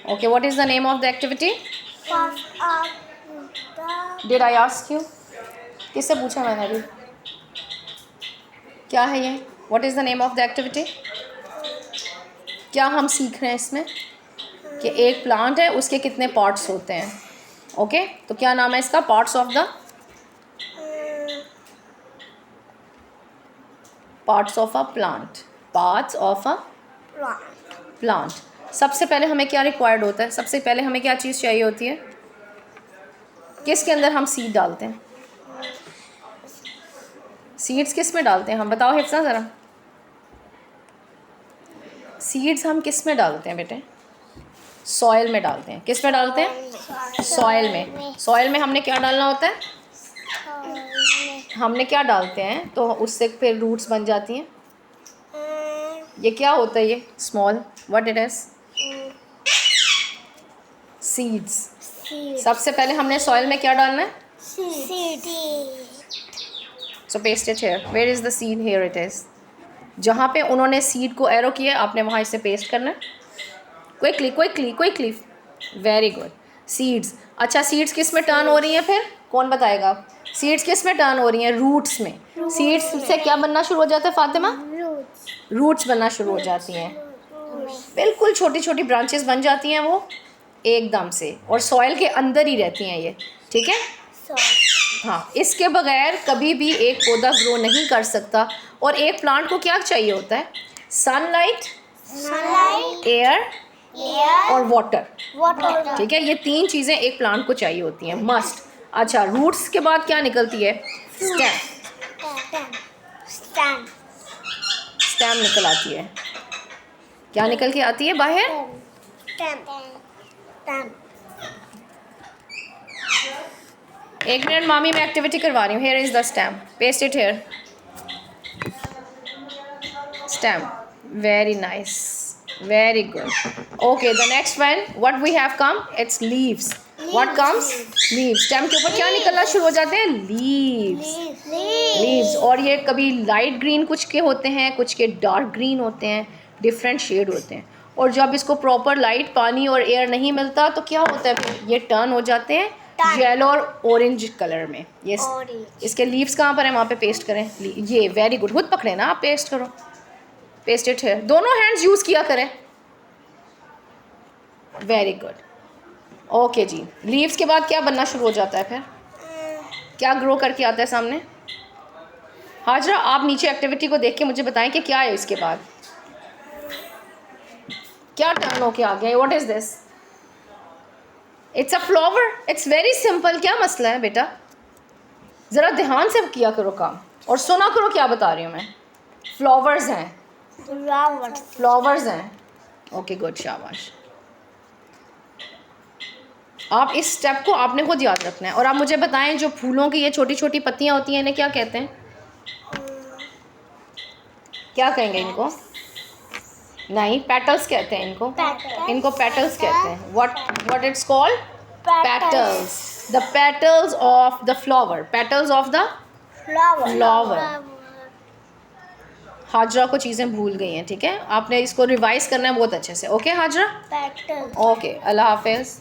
Okay, what is the name of the activity? Did I ask you? किससे पूछा मैंने अभी? क्या है ये? What is the name of the activity? क्या हम सीख रहे हैं इसमें कि एक प्लांट है, उसके कितने पार्ट्स होते हैं. ओके, तो क्या नाम है इसका? Parts of the parts of a plant. Parts of a plant. सबसे पहले हमें क्या रिक्वायर्ड होता है? सबसे पहले हमें क्या चीज़ चाहिए होती है? किसके अंदर हम सीड डालते हैं? सीड्स किस में डालते हैं हम? बताओ हिफ्सा ज़रा. सीड्स हम किस में डालते हैं बेटे? सॉइल में डालते हैं. किस में डालते हैं? सॉइल में. सॉइल में हमने क्या डालना होता है? हमने क्या डालते हैं तो उससे फिर रूट्स बन जाती हैं. ये क्या होता है? ये small, what it is? Seeds. सबसे पहले हमने सॉइल में क्या डालना है? So paste it here. Where is the seed? Here it is. जहाँ पे उन्होंने सीड को एरो किया आपने वहाँ इसे पेस्ट करना है. Quickly quickly quickly. Very good. Seeds. अच्छा, सीड्स किस में टर्न हो रही हैं फिर? कौन बताएगा? सीड्स किस में टर्न हो रही हैं? रूट्स में. सीड्स से क्या बनना शुरू हो जाता है फातिमा? रूट्स बनना शुरू हो जाती हैं. बिल्कुल छोटी छोटी ब्रांचेस बन जाती हैं वो एकदम से, और सॉइल के अंदर ही रहती हैं ये. ठीक है. हाँ, इसके बगैर कभी भी एक पौधा ग्रो नहीं कर सकता. और एक प्लांट को क्या चाहिए होता है? सनलाइट, एयर और वाटर. ठीक है, ये तीन चीज़ें एक प्लांट को चाहिए होती हैं, मस्ट. अच्छा, रूट्स के बाद क्या निकलती है? स्टेम निकल आती है. क्या निकल के आती है बाहर? एक मिनट मामी, मैं एक्टिविटी करवा रही हूँ. Here is the stem. Paste it here. Stem. Very nice. Very good. Okay, the next one what we have come? It's leaves. What comes? Leaves. Stem के ऊपर क्या निकलना शुरू हो जाते हैं? लीव्स. लीव्स. और ये कभी लाइट ग्रीन कुछ के होते हैं, कुछ के डार्क ग्रीन होते हैं, डिफरेंट शेड होते हैं. और जब इसको प्रॉपर लाइट, पानी और एयर नहीं मिलता तो क्या होता है फिर? ये टर्न हो जाते हैं येलो और ऑरेंज कलर में. ये इसके लीव्स कहाँ पर है? वहाँ पे पेस्ट करें. ये वेरी गुड. खुद पकड़े ना आप, पेस्ट करो. पेस्ट इट है. दोनों हैंड्स यूज़ किया करें. Very good. ओके जी. लीव्स के बाद क्या बनना शुरू हो जाता है फिर? क्या ग्रो करके आता है सामने? हाजरा, आप नीचे एक्टिविटी को देख के मुझे बताएं कि क्या है इसके बाद. क्या टर्न होके आ गया? What is this? It's a flower. It's very simple. क्या मसला है बेटा? ज़रा ध्यान से किया करो काम और सुना करो क्या बता रही हूँ मैं. फ्लावर्स हैं. फ्लावर्स हैं. ओके गुड, शाबाश. आप इस स्टेप को आपने खुद याद रखना है. और आप मुझे बताएं, जो फूलों की ये छोटी छोटी पत्तियां होती हैं इन्हें क्या कहते हैं? क्या कहेंगे इनको? नहीं, पेटल्स कहते हैं इनको. इनको पेटल्स कहते हैं. What it's called? Petals. The petals of the flower. Petals of the flower. Hajra को चीज़ें भूल गई हैं. ठीक है, आपने इसको रिवाइज करना है बहुत अच्छे से. ओके हाजरा. ओके, अल्लाह हाफिज़.